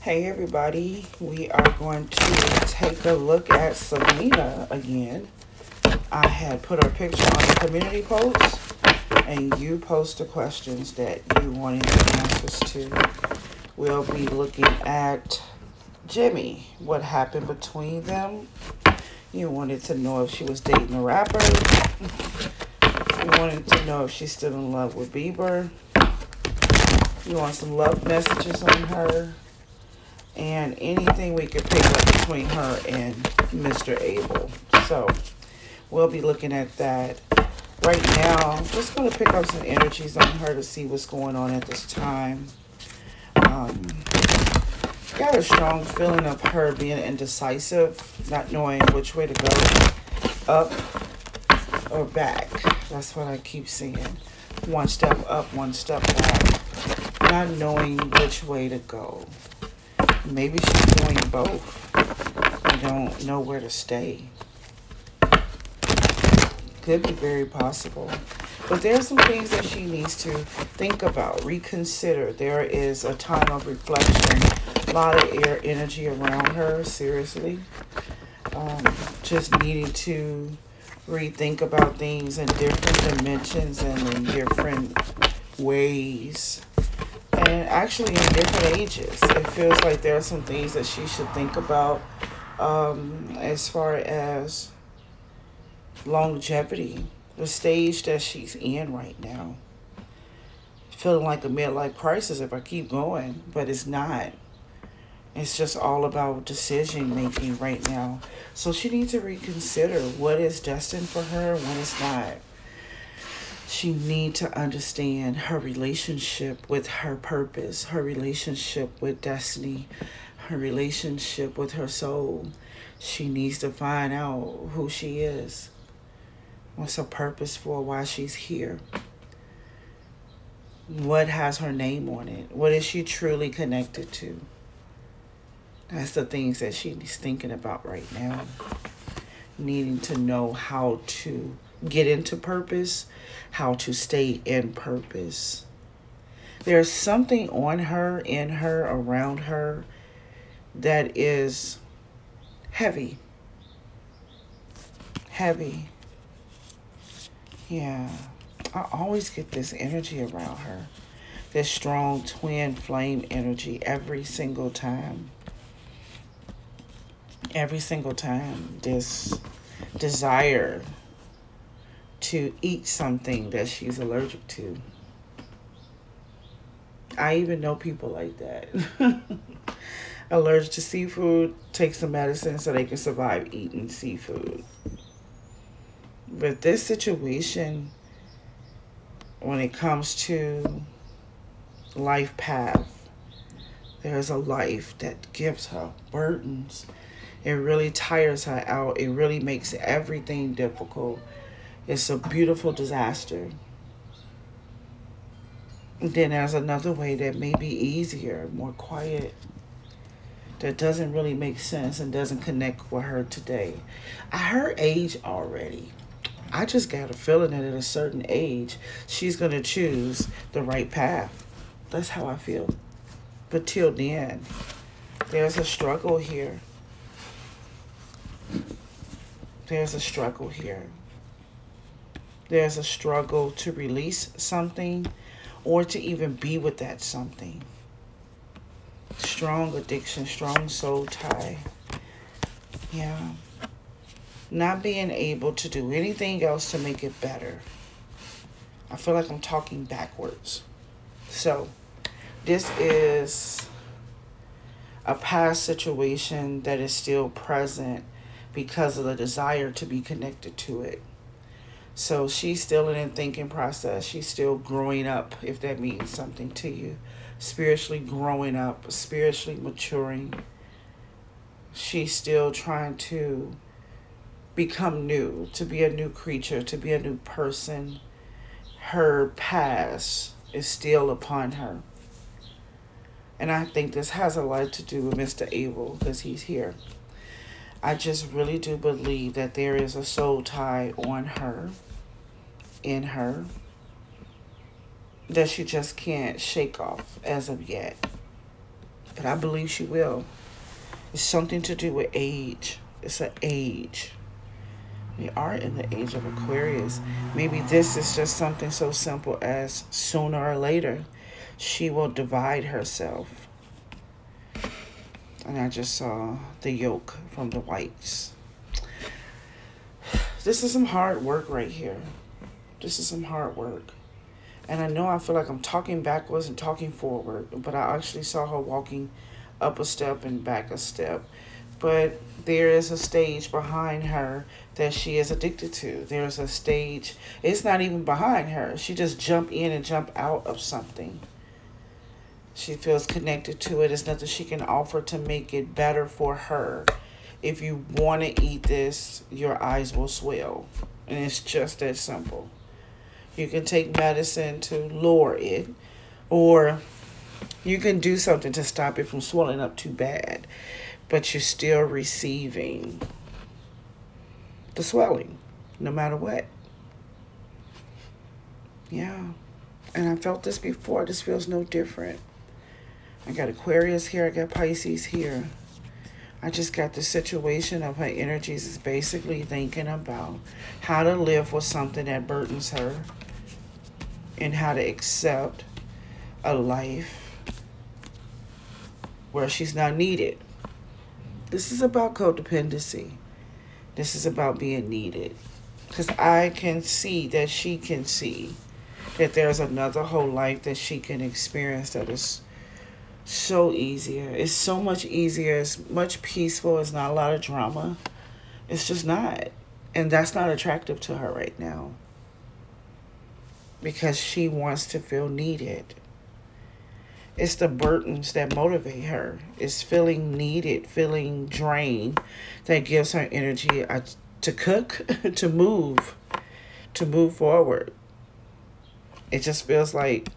Hey everybody, we are going to take a look at Selena again. I had put her picture on the community post and you post the questions that you wanted the answers to. We'll be looking at Jimmy, what happened between them. You wanted to know if she was dating a rapper. You wanted to know if she's still in love with Bieber. You want some love messages on her. And anything we could pick up between her and Mr. Abel. So we'll be looking at that. Right now, I'm just going to pick up some energies on her to see what's going on at this time. Got a strong feeling of her being indecisive, not knowing which way to go, up or back. That's what I keep seeing. One step up, one step back. Not knowing which way to go. Maybe she's doing both. I don't know where to stay. Could be very possible. But there are some things that she needs to think about, reconsider. There is a time of reflection, a lot of air energy around her, seriously. Just needing to rethink about things in different dimensions and in different ways. And actually in different ages. It feels like there are some things that she should think about as far as longevity, the stage that she's in right now. Feeling like a midlife crisis if I keep going, but it's not. It's just all about decision making right now. So she needs to reconsider what is destined for her and what is not. She needs to understand her relationship with her purpose, her relationship with destiny, her relationship with her soul. She needs to find out who she is. What's her purpose for? Why she's here? What has her name on it? What is she truly connected to? That's the things that she's thinking about right now. Needing to know how to get into purpose, how to stay in purpose. There's something on her, in her, around her that is heavy. Heavy. Yeah. I always get this energy around her. This strong twin flame energy every single time. Every single time. This desire to eat something that she's allergic to. I even know people like that. Allergic to seafood, take some medicine so they can survive eating seafood. But this situation, when it comes to life path, there's a life that gives her burdens. It really tires her out. It really makes everything difficult. It's a beautiful disaster. Then there's another way that may be easier, more quiet, that doesn't really make sense and doesn't connect with her today. At her age already, I just got a feeling that at a certain age, she's going to choose the right path. That's how I feel. But till then, there's a struggle here. There's a struggle here. There's a struggle to release something or to even be with that something. Strong addiction, strong soul tie. Yeah. Not being able to do anything else to make it better. I feel like I'm talking backwards. So, this is a past situation that is still present because of the desire to be connected to it. So she's still in a thinking process. She's still growing up, if that means something to you. Spiritually growing up, spiritually maturing. She's still trying to become new, to be a new creature, to be a new person. Her past is still upon her. And I think this has a lot to do with Mr. Abel because he's here. I just really do believe that there is a soul tie on her, in her, that she just can't shake off as of yet. but I believe she will. It's something to do with age. It's an age. We are in the age of Aquarius. Maybe this is just something so simple as sooner or later she will divide herself. And I just saw the yoke from the whites. This is some hard work right here. This is some hard work. And I know I feel like I'm talking backwards and talking forward, but I actually saw her walking up a step and back a step. But there is a stage behind her that she is addicted to. There's a stage, it's not even behind her. She just jump in and jump out of something. She feels connected to it. There's nothing she can offer to make it better for her. If you want to eat this, your eyes will swell. And it's just that simple. You can take medicine to lower it, or you can do something to stop it from swelling up too bad. But you're still receiving the swelling, no matter what. Yeah. And I felt this before. This feels no different. I got Aquarius here. I got Pisces here. I just got the situation of her energies is basically thinking about how to live with something that burdens her and how to accept a life where she's not needed. This is about codependency. This is about being needed. Because I can see that she can see that there's another whole life that she can experience that is so easier. It's so much easier. It's much peaceful. It's not a lot of drama. It's just not. And that's not attractive to her right now. Because she wants to feel needed. It's the burdens that motivate her. It's feeling needed, feeling drained, that gives her energy to cook, to move forward. It just feels like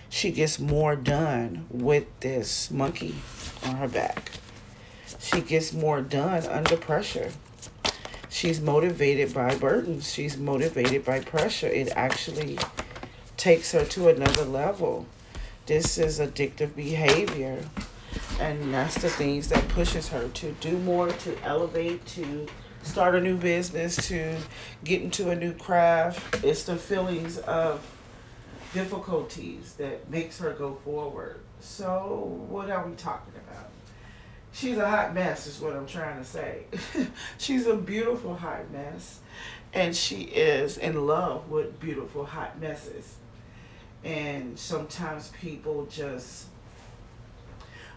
she gets more done with this monkey on her back. She gets more done under pressure. She's motivated by burdens. She's motivated by pressure. It actually takes her to another level. This is addictive behavior. And that's the things that pushes her to do more, to elevate, to start a new business, to get into a new craft. It's the feelings of difficulties that makes her go forward. So what are we talking about? She's a hot mess is what I'm trying to say. She's a beautiful hot mess. And she is in love with beautiful hot messes. And sometimes people just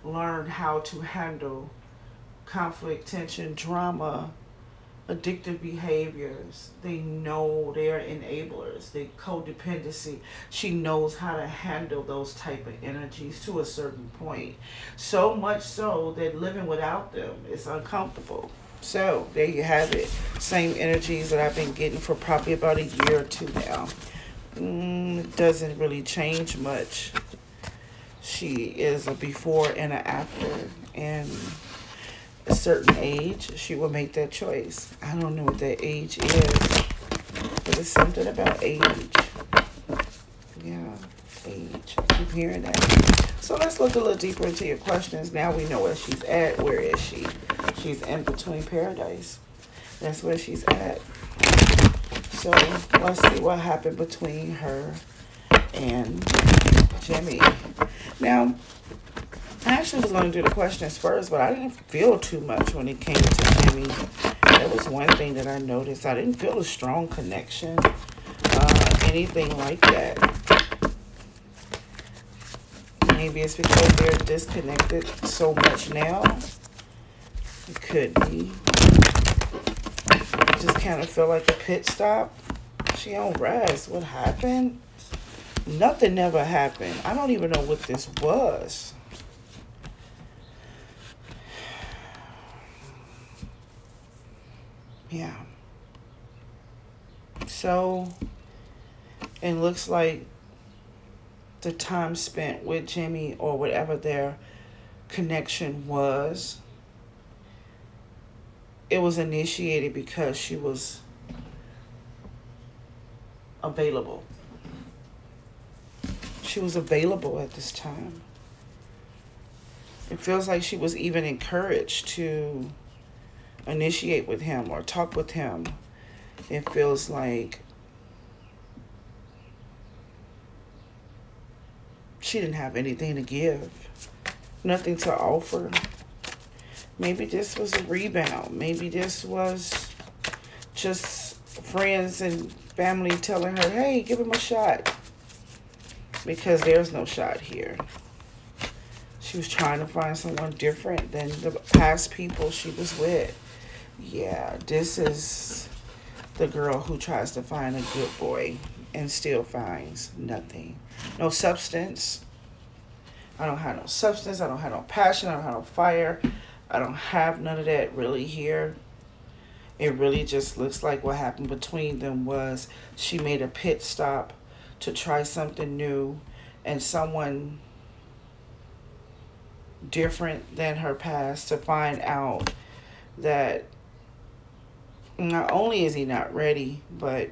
learn how to handle conflict, tension, drama, addictive behaviors. They know they're enablers. They codependency. She knows how to handle those type of energies to a certain point. So much so that living without them is uncomfortable. So there you have it. Same energies that I've been getting for probably about a year or two now. It doesn't really change much. She is a before and an after. And a certain age, she will make that choice. I don't know what that age is, but it's something about age. Yeah, age. I keep hearing that. So let's look a little deeper into your questions. Now we know where she's at. Where is she? She's in between paradise. That's where she's at. So let's see what happened between her and Jimmy. Now, I actually was going to do the questions first, but I didn't feel too much when it came to Jimmy. That was one thing that I noticed. I didn't feel a strong connection, anything like that. Maybe it's because they're disconnected so much now. It could be. I just kind of feel like a pit stop. She on rest. What happened? Nothing never happened. I don't even know what this was. Yeah. So, it looks like the time spent with Jimmy or whatever their connection was, it was initiated because she was available. She was available at this time. It feels like she was even encouraged to initiate with him or talk with him. It feels like she didn't have anything to give, nothing to offer. Maybe this was a rebound. Maybe this was just friends and family telling her, hey, give him a shot. Because there's no shot here. She was trying to find someone different than the past people she was with. Yeah, this is the girl who tries to find a good boy and still finds nothing. No substance. I don't have no substance. I don't have no passion. I don't have no fire. I don't have none of that really here. It really just looks like what happened between them was she made a pit stop to try something new, and someone different than her past, to find out that not only is he not ready, but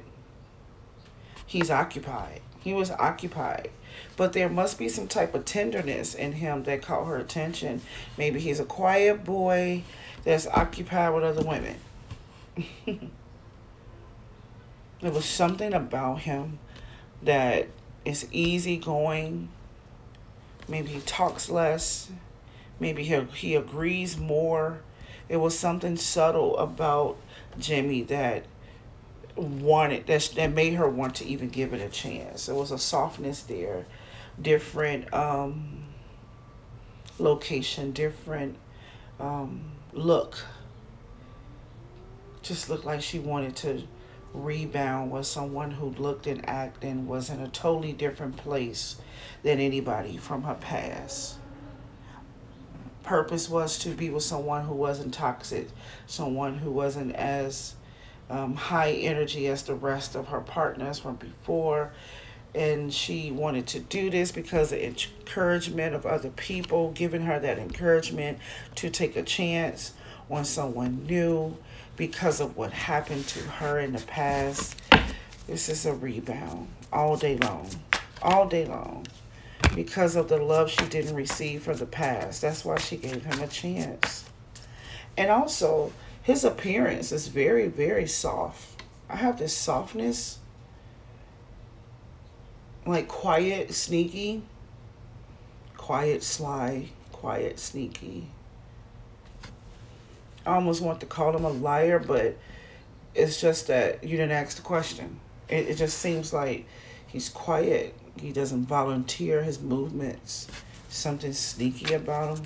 he's occupied. He was occupied. But there must be some type of tenderness in him that caught her attention. Maybe he's a quiet boy that's occupied with other women. There was something about him that is easygoing. Maybe he talks less. Maybe he agrees more. It was something subtle about Jimmy that that made her want to even give it a chance. There was a softness there, different location, different look. Just looked like she wanted to rebound with someone who looked and acted and was in a totally different place than anybody from her past. Purpose was to be with someone who wasn't toxic, someone who wasn't as high energy as the rest of her partners from before. And she wanted to do this because of encouragement of other people, giving her that encouragement to take a chance on someone new because of what happened to her in the past. This is a rebound all day long, all day long, because of the love she didn't receive from the past. That's why she gave him a chance. And also, his appearance is very, very soft. I have this softness, like quiet, sneaky, quiet, sly, quiet, sneaky. I almost want to call him a liar, but it's just that you didn't ask the question. It just seems like he's quiet. He doesn't volunteer his movements. Something sneaky about him.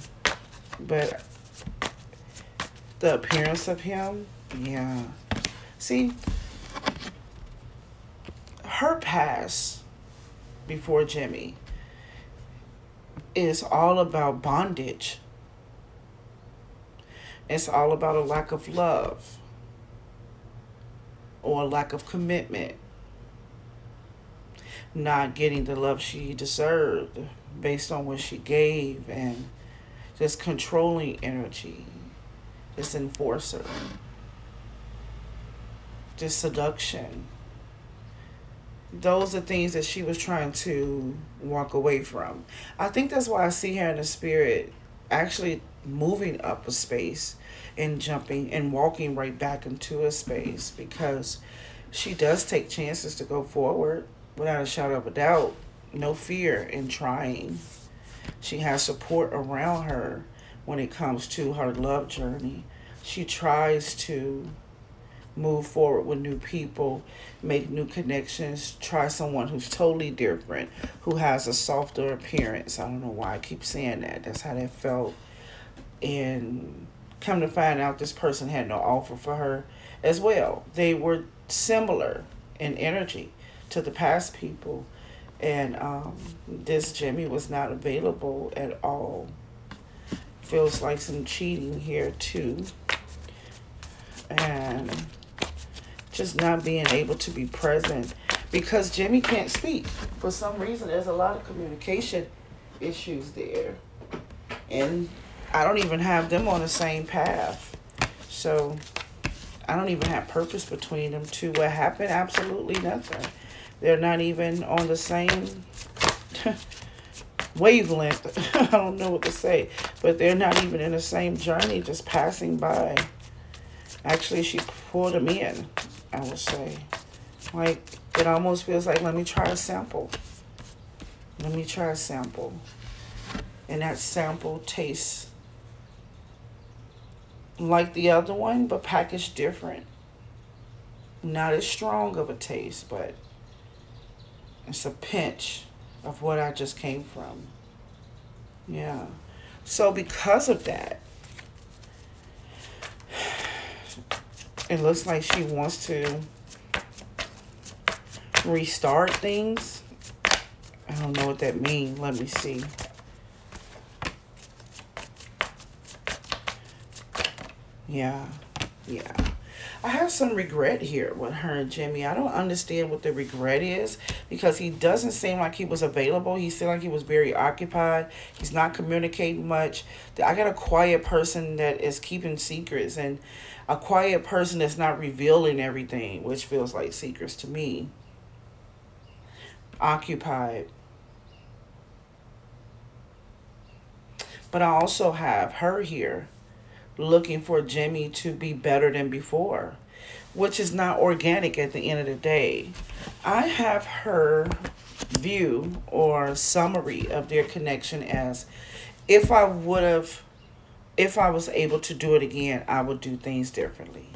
But the appearance of him, yeah. See, her past before Jimmy is all about bondage. It's all about a lack of love or a lack of commitment. Not getting the love she deserved based on what she gave, and this controlling energy, this enforcer, this seduction. Those are things that she was trying to walk away from. I think that's why I see her in the spirit actually moving up a space and jumping and walking right back into a space, because she does take chances to go forward without a shadow of a doubt. No fear in trying. She has support around her when it comes to her love journey. She tries to move forward with new people, make new connections, try someone who's totally different, who has a softer appearance. I don't know why I keep saying that. That's how that felt. And come to find out, this person had no offer for her as well. They were similar in energy to the past people. And this Jimmy was not available at all. Feels like some cheating here too. And just not being able to be present because Jimmy can't speak. For some reason, there's a lot of communication issues there. And I don't even have them on the same path. So I don't even have purpose between them two. What happened? Absolutely nothing. They're not even on the same wavelength. I don't know what to say, but they're not even in the same journey, just passing by. Actually, she pulled them in, I would say. Like, it almost feels like, let me try a sample. Let me try a sample. And that sample tastes like the other one, but packaged different. Not as strong of a taste, but it's a pinch of what I just came from. Yeah. So because of that, it looks like she wants to restart things. I don't know what that means. Let me see. Yeah. I have some regret here with her and Jimmy. I don't understand what the regret is, because he doesn't seem like he was available. He seemed like he was very occupied. He's not communicating much. I got a quiet person that is keeping secrets, and a quiet person that's not revealing everything, which feels like secrets to me. Occupied. But I also have her here looking for Jimmy to be better than before, which is not organic at the end of the day. I have her view or summary of their connection as, if I was able to do it again, I would do things differently.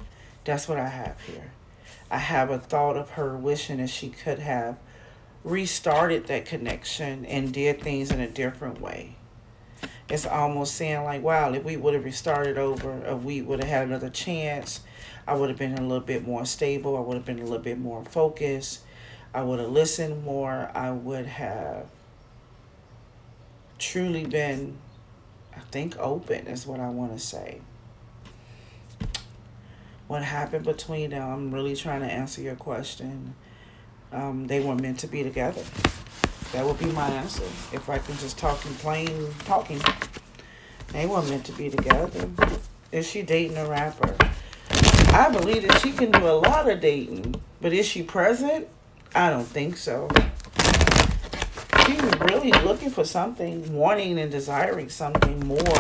That's what I have here. I have a thought of her wishing that she could have restarted that connection and did things in a different way. It's almost saying like, wow, if we would have restarted over, if we would have had another chance, I would have been a little bit more stable. I would have been a little bit more focused. I would have listened more. I would have truly been, I think, open is what I want to say. What happened between them, I'm really trying to answer your question. They weren't meant to be together. That would be my answer. If I can just talk in plain talking. They weren't meant to be together. Is she dating a rapper? I believe that she can do a lot of dating. But is she present? I don't think so. She's really looking for something, wanting and desiring something more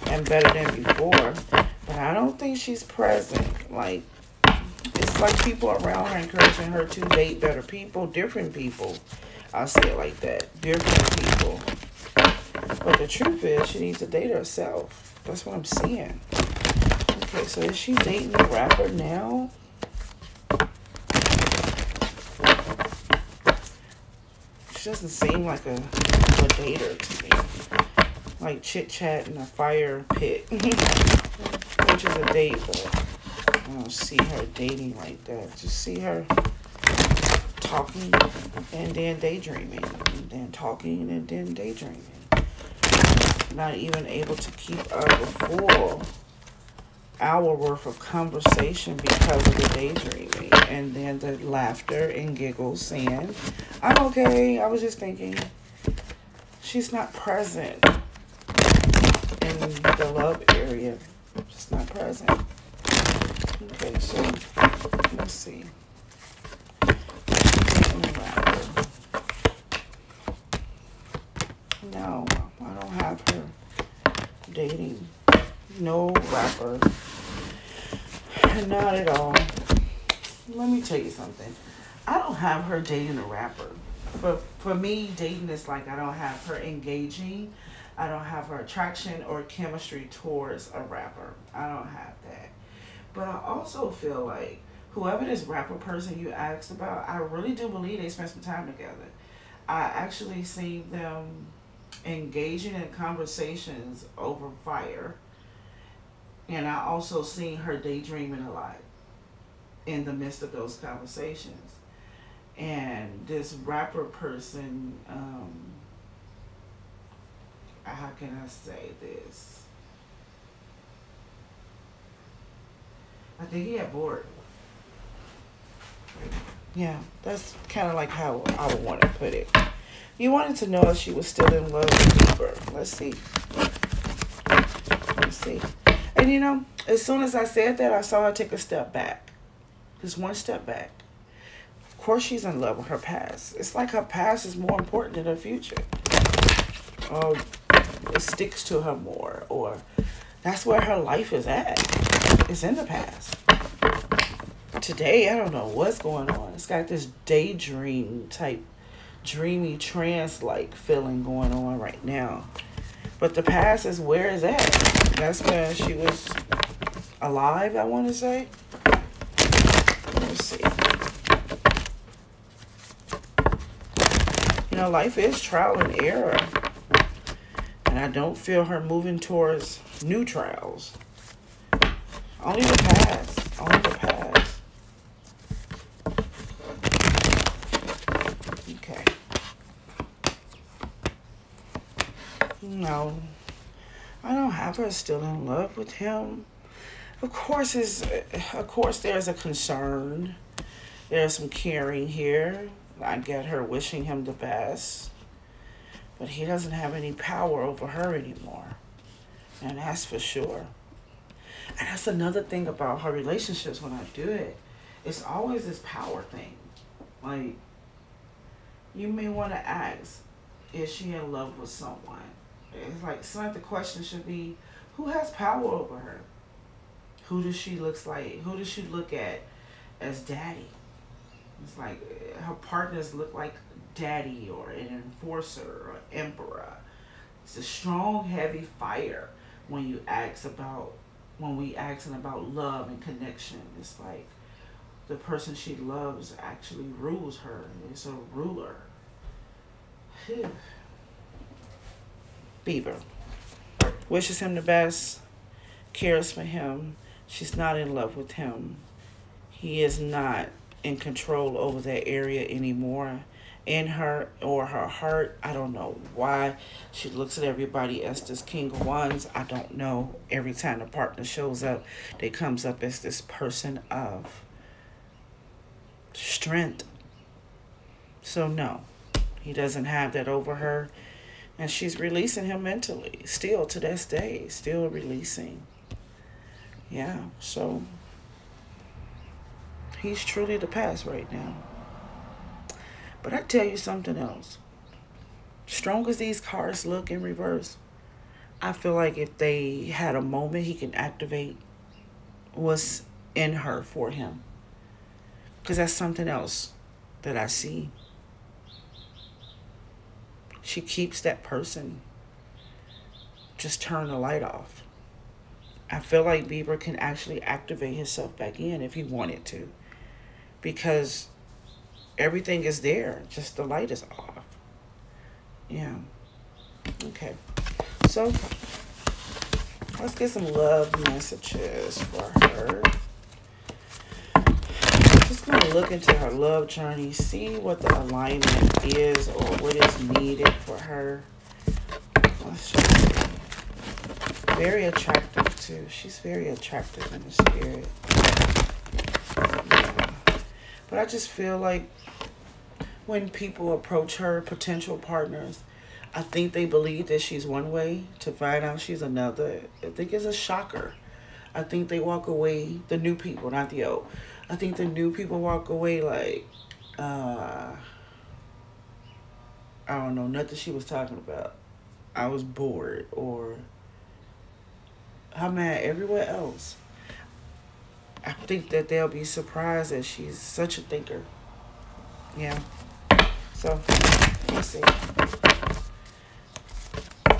and better than before. But I don't think she's present. Like, it's like people around her encouraging her to date better people, different people. I'll say it like that. Different people. But the truth is, she needs to date herself. That's what I'm seeing. Okay, so is she dating a rapper now? She doesn't seem like a dater to me. Like chit-chat in a fire pit. Which is a date, but I don't see her dating like that. Just see her talking and then daydreaming, and then talking and then daydreaming. Not even able to keep up a full hour worth of conversation because of the daydreaming, and then the laughter and giggles saying, I'm okay, I was just thinking. She's not present in the love area. She's not present. Okay, so let's see. No, I don't have her dating no rapper. Not at all. Let me tell you something. I don't have her dating a rapper. But for me, dating is like I don't have her engaging. I don't have her attraction or chemistry towards a rapper. I don't have that. But I also feel like whoever this rapper person you asked about, I really do believe they spent some time together. I actually see them engaging in conversations over fire. And I also seen her daydreaming a lot in the midst of those conversations. And this rapper person, how can I say this? I think he got bored. Yeah, that's kind of like how I would want to put it. You wanted to know if she was still in love with Bieber. Let's see. Let's see. And you know, as soon as I said that, I saw her take a step back. Just one step back. Of course she's in love with her past. It's like her past is more important than her future. oh, it sticks to her more, or that's where her life is at. It's in the past. Today, I don't know what's going on. It's got this daydream type, dreamy trance like feeling going on right now. But the past is where it's at. That's where she was alive, I want to say. Let's see. You know, life is trial and error. And I don't feel her moving towards new trials. Only the past. Only the past. Okay. No. I don't have her still in love with him. Of course there's a concern. There's some caring here. I get her wishing him the best. But he doesn't have any power over her anymore. And that's for sure. And that's another thing about her relationships when I do it. It's always this power thing. Like, you may want to ask, is she in love with someone? It's like the question should be, who has power over her? Who does she look at as daddy? It's like her partners look like daddy or an enforcer or emperor. It's a strong, heavy fire when we asking about love and connection. It's like the person she loves actually rules her. It's a ruler. Bieber wishes him the best, cares for him. She's not in love with him. He is not in control over that area anymore. In her or her heart, I don't know why she looks at everybody as this king of wands. I don't know. Every time a partner shows up, they comes up as this person of strength. So no, he doesn't have that over her. And she's releasing him mentally. Still to this day, still releasing. Yeah, so he's truly the past right now. But I tell you something else. Strong as these cards look in reverse, I feel like if they had a moment he can activate what's in her for him. Because that's something else that I see. She keeps that person. Just turn the light off. I feel like Bieber can actually activate himself back in if he wanted to. Because everything is there. Just the light is off. Yeah. Okay. So, let's get some love messages for her. Just going to look into her love journey. See what the alignment is or what is needed for her. Let's just see. Very attractive, too. She's very attractive in the spirit. Yeah. But I just feel like when people approach her, potential partners, I think they believe that she's one way to find out she's another. I think it's a shocker. I think they walk away, the new people, not the old. I think the new people walk away like, I don't know, nothing she was talking about. I was bored, or I'm at everywhere else. I think that they'll be surprised that she's such a thinker. Yeah. So, let's see.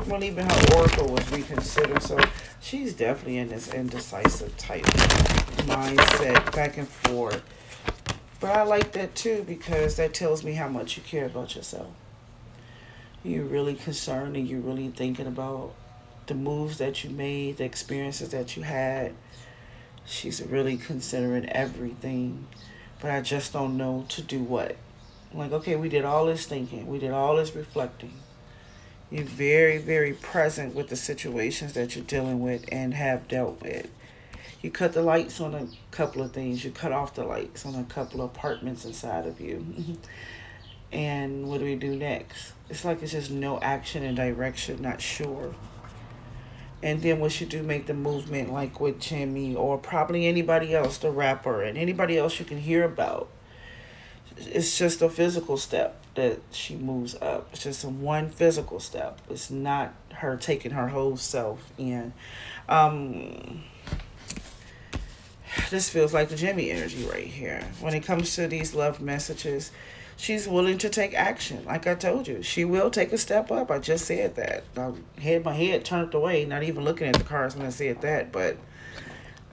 Well, even her oracle was reconsidered, so she's definitely in this indecisive type mindset, back and forth. But I like that too, because that tells me how much you care about yourself. You're really concerned and you're really thinking about the moves that you made, the experiences that you had. She's really considering everything, but I just don't know to do what. Like, okay, we did all this thinking. We did all this reflecting. You're very, very present with the situations that you're dealing with and have dealt with. You cut the lights on a couple of things. You cut off the lights on a couple of apartments inside of you. And what do we do next? It's like it's just no action and direction, not sure. And then once you do make the movement, like with Jimmy or probably anybody else, the rapper, and anybody else you can hear about, it's just a physical step that she moves up. It's just a one physical step. It's not her taking her whole self in. This feels like the Jimmy energy right here. When it comes to these love messages, she's willing to take action. Like I told you, she will take a step up. I just said that. I had my head turned away, not even looking at the cards when I said that, but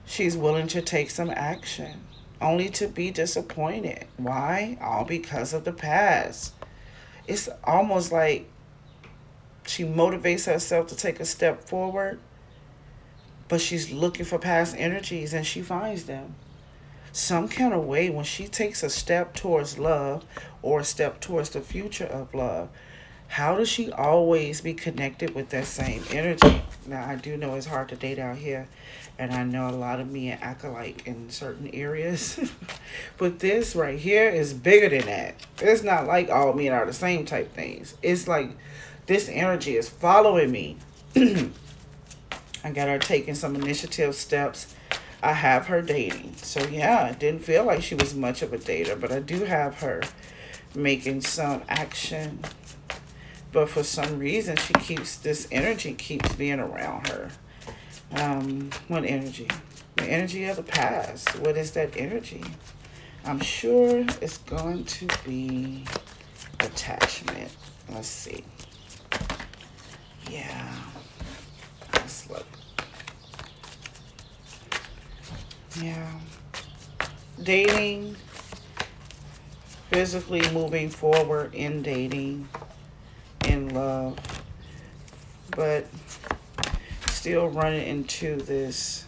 she's willing to take some action, only to be disappointed. Why? All because of the past. It's almost like she motivates herself to take a step forward, but she's looking for past energies and she finds them. Some kind of way, when she takes a step towards love or a step towards the future of love, how does she always be connected with that same energy? Now, I do know it's hard to date out here, and I know a lot of men act alike in certain areas. But this right here is bigger than that. It's not like all men are the same type things. It's like this energy is following me. I got her taking some initiative steps. I have her dating. So, yeah, it didn't feel like she was much of a dater, but I do have her making some action. But for some reason, this energy keeps being around her. What energy? The energy of the past. What is that energy? I'm sure it's going to be attachment. Let's see. Yeah. Let's look. Yeah. Dating. Physically moving forward in dating. In love. But still running into this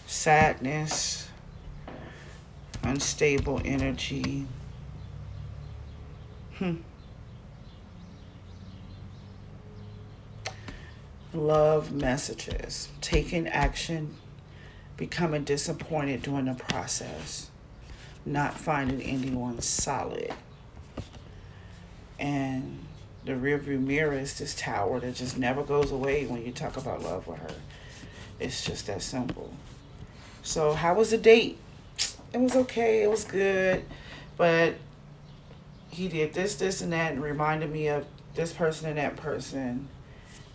sadness, unstable energy. Love messages, taking action, becoming disappointed during the process, not finding anyone solid. And the rearview mirror is this tower that just never goes away when you talk about love with her. It's just that simple. So how was the date? It was okay. It was good. But he did this, and that, and reminded me of this person and that person.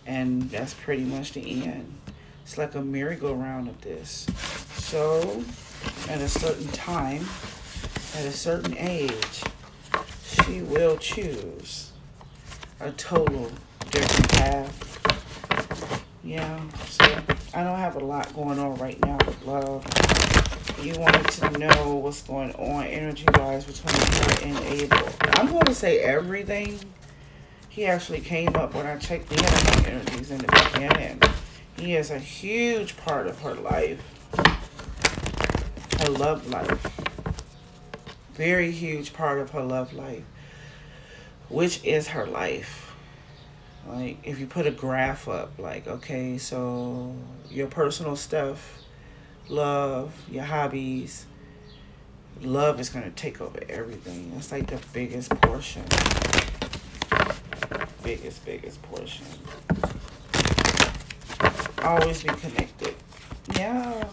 And that's pretty much the end. It's like a merry-go-round of this. So at a certain time, at a certain age, she will choose a total different path. Yeah, so I don't have a lot going on right now with love. You wanted to know what's going on energy-wise between her and Abel. I'm going to say everything. He actually came up when I checked the other energies in the beginning. He is a huge part of her life. Her love life. Very huge part of her love life. Which is her life. Like, if you put a graph up, like, okay, so your personal stuff, love, your hobbies, love is going to take over everything. That's like the biggest portion. Biggest portion. Always be connected. Yeah.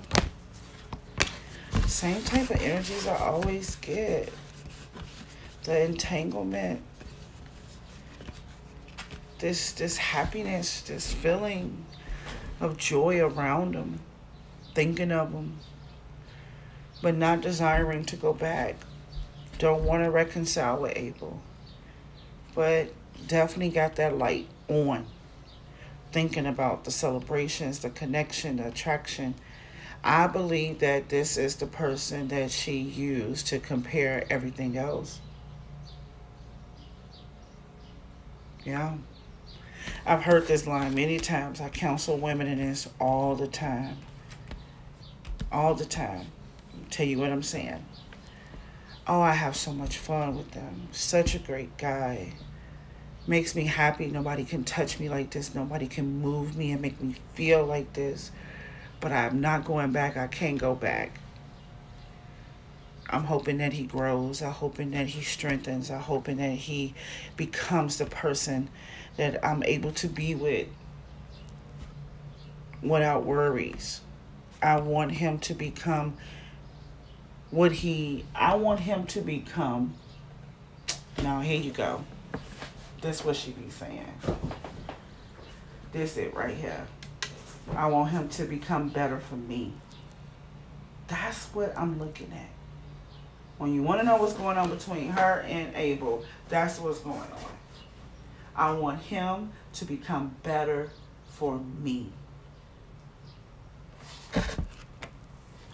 Same type of energies I always get. The entanglement. This happiness, this feeling of joy around them, thinking of them, but not desiring to go back. Don't want to reconcile with Abel, but definitely got that light on, thinking about the celebrations, the connection, the attraction. I believe that this is the person that she used to compare everything else. Yeah. I've heard this line many times. I counsel women in this all the time. All the time. Tell you what I'm saying. Oh, I have so much fun with them. Such a great guy. Makes me happy. Nobody can touch me like this. Nobody can move me and make me feel like this. But I'm not going back. I can't go back. I'm hoping that he grows. I'm hoping that he strengthens. I'm hoping that he becomes the person that I'm able to be with without worries. I want him to become I want him to become Now, here you go. This is what she be saying. This it right here. I want him to become better for me. That's what I'm looking at. When you want to know what's going on between her and Abel, that's what's going on. I want him to become better for me.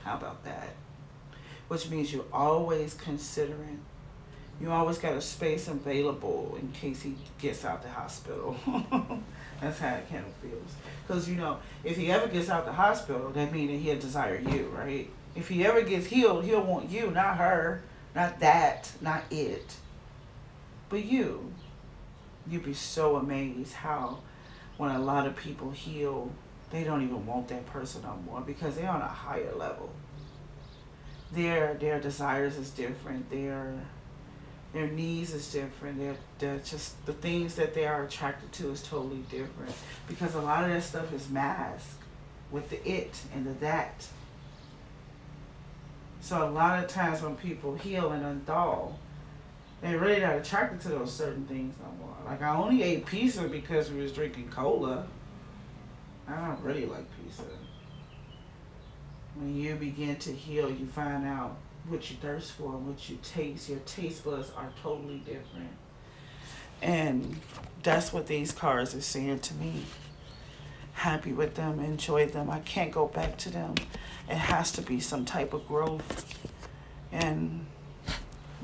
How about that? Which means you're always considering. You always got a space available in case he gets out the hospital. That's how it kind of feels. Because, you know, if he ever gets out the hospital, that means that he'll desire you, right? If he ever gets healed, he'll want you, not her, not that, not it, but you. You'd be so amazed how when a lot of people heal, they don't even want that person no more because they're on a higher level. Their desires is different. Their needs is different. They're just the things that they are attracted to is totally different because a lot of that stuff is masked with the it and the that. So a lot of times when people heal and unthaw, they're really not attracted to those certain things no more. Like I only ate pizza because we was drinking cola. I don't really like pizza. When you begin to heal, you find out what you thirst for and what you taste. Your taste buds are totally different. And that's what these cards are saying to me. Happy with them, enjoy them. I can't go back to them. It has to be some type of growth. And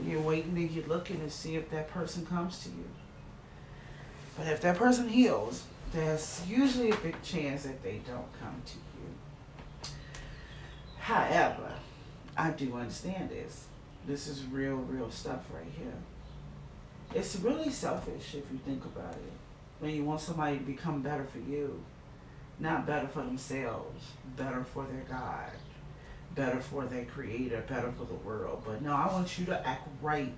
you're waiting and you're looking to see if that person comes to you. But if that person heals, there's usually a big chance that they don't come to you. However, I do understand this. This is real stuff right here. It's really selfish if you think about it. When you want somebody to become better for you, not better for themselves, better for their God, better for their creator, better for the world. But no, I want you to act right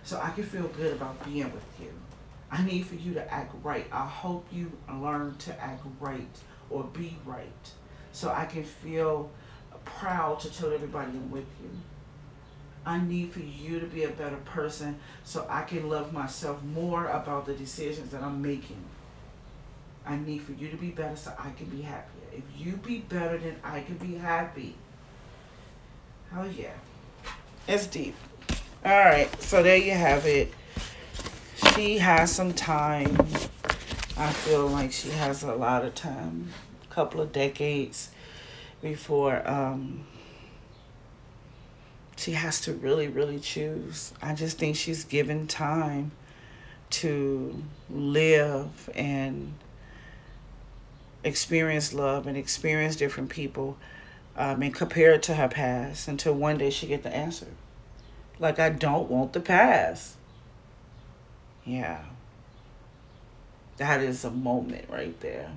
so I can feel good about being with you. I need for you to act right. I hope you learn to act right or be right so I can feel proud to tell everybody I'm with you. I need for you to be a better person so I can love myself more about the decisions that I'm making. I need for you to be better so I can be happier. If you be better, then I can be happy. Oh yeah. It's deep. Alright, so there you have it. She has some time. I feel like she has a lot of time. A couple of decades before she has to really choose. I just think she's given time to live and experience love and experience different people and compare it to her past until one day she get the answer. Like, I don't want the past. Yeah. That is a moment right there.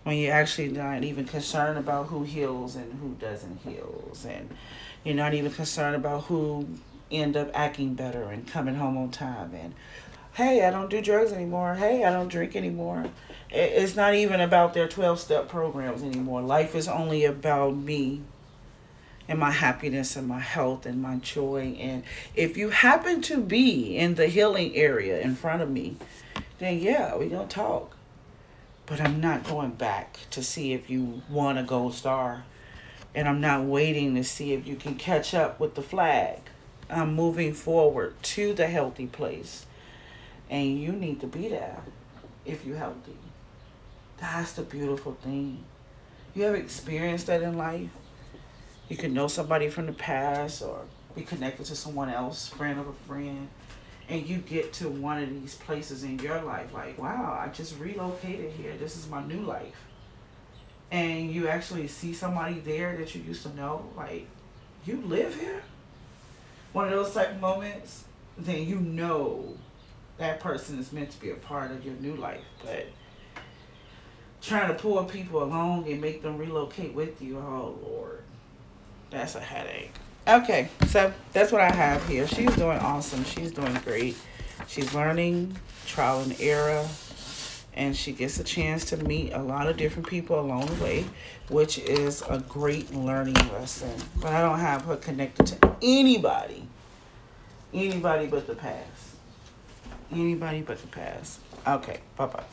When you're actually not even concerned about who heals and who doesn't heals. And you're not even concerned about who end up acting better and coming home on time. And, hey, I don't do drugs anymore. Hey, I don't drink anymore. It's not even about their 12-step programs anymore. Life is only about me and my happiness and my health and my joy. And if you happen to be in the healing area in front of me, then yeah, we're going to talk. But I'm not going back to see if you want a gold star. And I'm not waiting to see if you can catch up with the flag. I'm moving forward to the healthy place. And you need to be there if you're healthy. That's the beautiful thing. You ever experienced that in life? You can know somebody from the past or be connected to someone else, friend of a friend, and you get to one of these places in your life like, wow, I just relocated here. This is my new life. And you actually see somebody there that you used to know, like, you live here? One of those type of moments, then you know that person is meant to be a part of your new life. But trying to pull people along and make them relocate with you, oh Lord, that's a headache. Okay, so that's what I have here. She's doing awesome. She's doing great. She's learning, trial and error, and she gets a chance to meet a lot of different people along the way, which is a great learning lesson. But I don't have her connected to anybody Anybody but the past. Anybody but the past. Okay, bye-bye.